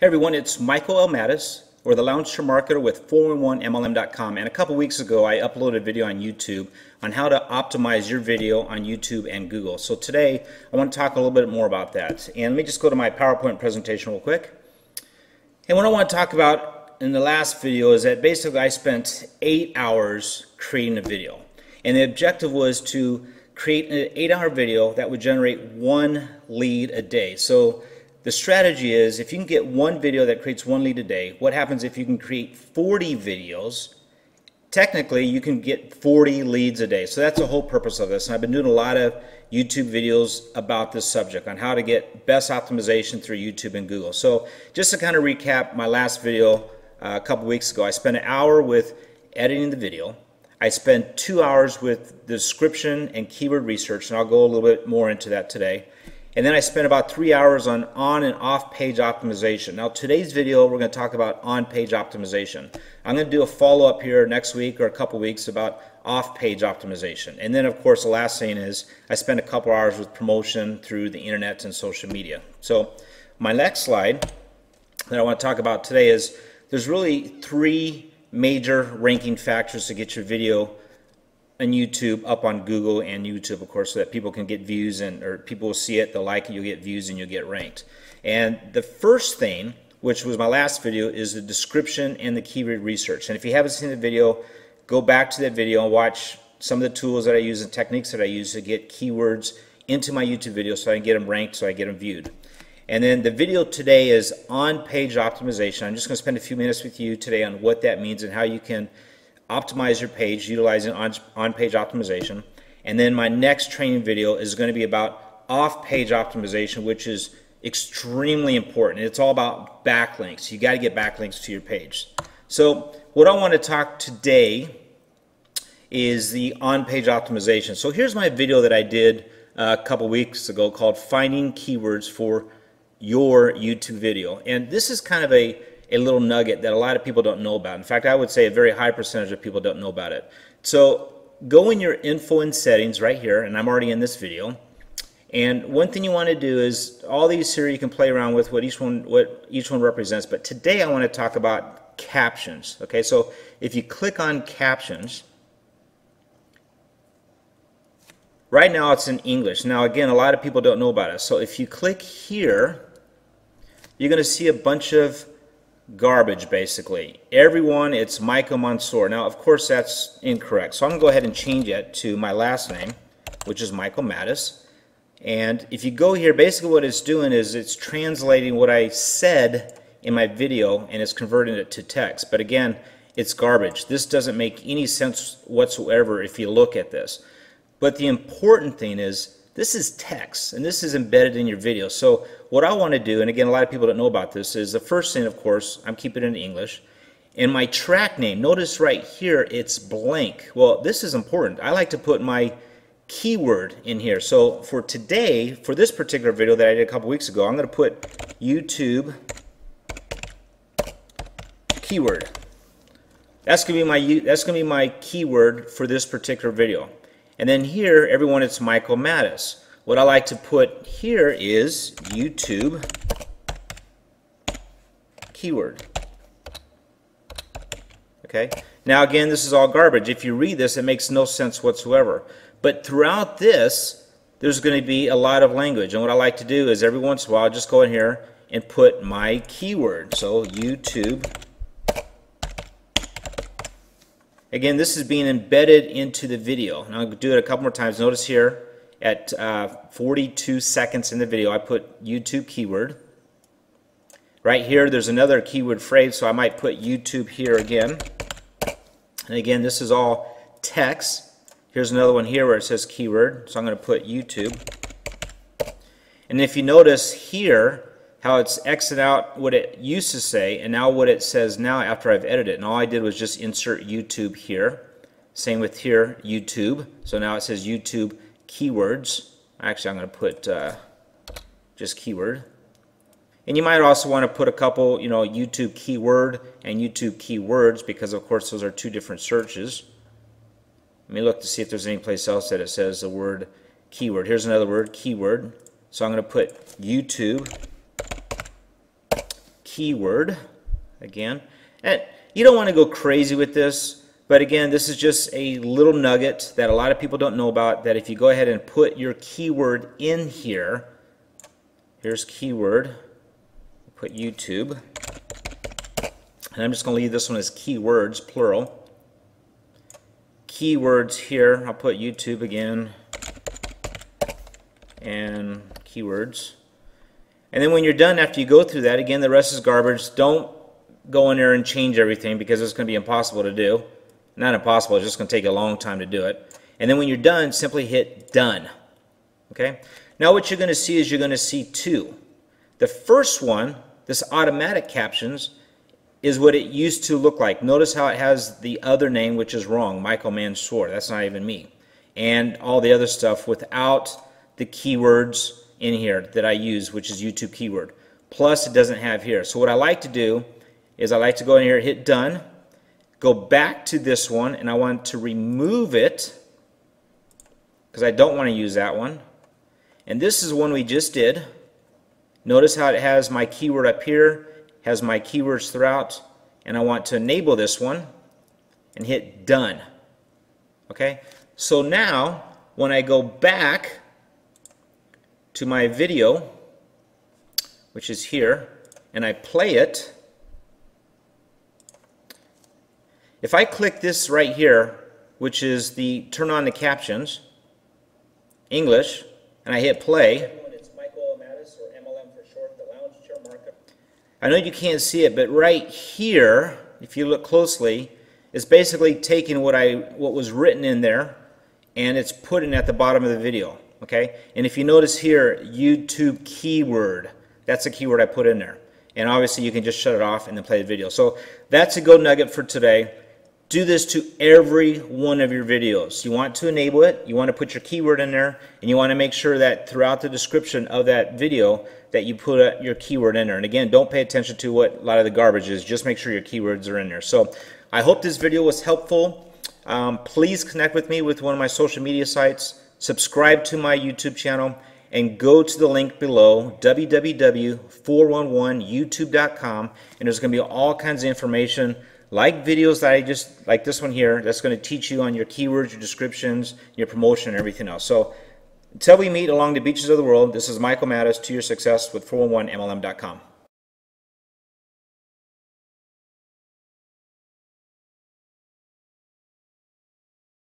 Hey everyone, it's Michael L. Mattis, or the Launcher Marketer with 411MLM.com. And a couple weeks ago, I uploaded a video on YouTube on how to optimize your video on YouTube and Google. So today, I want to talk a little bit more about that. And let me just go to my PowerPoint presentation real quick. And what I want to talk about in the last video is that basically I spent 8 hours creating a video. And the objective was to create an 8-hour video that would generate 1 lead a day. So the strategy is, if you can get one video that creates 1 lead a day, what happens if you can create 40 videos? Technically, you can get 40 leads a day. So that's the whole purpose of this. And I've been doing a lot of YouTube videos about this subject, on how to get best optimization through YouTube and Google. So just to kind of recap my last video a couple weeks ago, I spent an hour with editing the video. I spent 2 hours with the description and keyword research, and I'll go a little bit more into that today. And then I spent about 3 hours on and off page optimization. Now today's video, we're going to talk about on-page optimization. I'm going to do a follow-up here next week or a couple weeks about off-page optimization. And then of course the last thing is, I spent a couple hours with promotion through the internet and social media. So my next slide that I want to talk about today is, there's really 3 major ranking factors to get your video on YouTube up on Google and YouTube, of course, so that people can get views, and or people will see it, they'll like it, you'll get views, and you'll get ranked. And the first thing, which was my last video, is the description and the keyword research. And if you haven't seen the video, go back to that video and watch some of the tools that I use and techniques that I use to get keywords into my YouTube video so I can get them ranked, so I get them viewed. And then the video today is on-page optimization. I'm just going to spend a few minutes with you today on what that means and how you can optimize your page utilizing on-page optimization. And then my next training video is going to be about off-page optimization, which is extremely important. It's all about backlinks. You got to get backlinks to your page. So what I want to talk today is the on-page optimization. So here's my video that I did a couple weeks ago called Finding Keywords for Your YouTube Video. And this is kind of a little nugget that a lot of people don't know about. In fact, I would say a very high percentage of people don't know about it. So go in your info and settings right here, and I'm already in this video. And one thing you want to do is, all these here you can play around with what each one represents. But today I want to talk about captions. Okay, so if you click on captions, right now it's in English. Now again, a lot of people don't know about it. So if you click here, you're going to see a bunch of garbage, basically. Everyone, it's Michael Mansour. Now, of course, that's incorrect. So I'm going to go ahead and change it to my last name, which is Michael Mattis. And if you go here, basically what it's doing is it's translating what I said in my video, and it's converting it to text. But again, it's garbage. This doesn't make any sense whatsoever if you look at this. But the important thing is, this is text, and this is embedded in your video. So what I want to do, and again, a lot of people don't know about this, is the first thing, of course, I'm keeping it in English. And my track name, notice right here, it's blank. Well, this is important. I like to put my keyword in here. So for today, for this particular video that I did a couple weeks ago, I'm going to put YouTube keyword. That's going to be my keyword for this particular video. And then here, everyone, it's Michael Mattis. What I like to put here is YouTube keyword. Okay. Now again, this is all garbage. If you read this, it makes no sense whatsoever. But throughout this, there's going to be a lot of language. And what I like to do is, every once in a while, I'll just go in here and put my keyword. So YouTube. Again, this is being embedded into the video. And I'll do it a couple more times. Notice here at 42 seconds in the video, I put YouTube keyword. Right here, there's another keyword phrase, so I might put YouTube here again. And again, this is all text. Here's another one here where it says keyword, so I'm going to put YouTube. And if you notice here, how it's exited out what it used to say, and now what it says now after I've edited it. And all I did was just insert YouTube here. Same with here, YouTube. So now it says YouTube keywords. Actually, I'm going to put just keyword. And you might also want to put a couple, YouTube keyword and YouTube keywords, because of course those are 2 different searches. Let me look to see if there's any place else that it says the word keyword. Here's another word, keyword. So I'm going to put YouTube keyword again. And you don't want to go crazy with this, but again, this is just a little nugget that a lot of people don't know about, that if you go ahead and put your keyword in here, here's keyword, put YouTube, and I'm just going to leave this one as keywords, plural. Keywords here, I'll put YouTube again, and keywords. And then when you're done, after you go through that, again, the rest is garbage. Don't go in there and change everything, because it's going to be impossible to do. Not impossible, it's just going to take a long time to do it. And then when you're done, simply hit done. Okay? Now what you're going to see is you're going to see two. The first one, this automatic captions, is what it used to look like. Notice how it has the other name, which is wrong, Michael Mansour. That's not even me. And all the other stuff without the keywords in here that I use, which is YouTube keyword. Plus it doesn't have here. So what I like to do is I like to go in here, hit done, go back to this one, and I want to remove it because I don't want to use that one. And this is one we just did. Notice how it has my keyword up here, has my keywords throughout, and I want to enable this one and hit done. Okay? So now when I go back to my video, which is here, and I play it, if I click this right here, which is the turn on the captions, English, and I hit play, I know you can't see it, but right here, if you look closely, it's basically taking what was written in there, and it's putting it at the bottom of the video. Okay, and if you notice here, YouTube keyword, that's a keyword I put in there. And obviously you can just shut it off and then play the video. So that's a go nugget for today. Do this to every one of your videos. You want to enable it, you want to put your keyword in there, and you want to make sure that throughout the description of that video that you put your keyword in there. And again, don't pay attention to what a lot of the garbage is. Just make sure your keywords are in there. So I hope this video was helpful. Please connect with me with one of my social media sites. Subscribe to my YouTube channel and go to the link below, www.411youtube.com, and there's going to be all kinds of information like videos that like this one here, that's going to teach you on your keywords, your descriptions, your promotion, and everything else. So until we meet along the beaches of the world, this is Michael Mattis, to your success with 411mlm.com.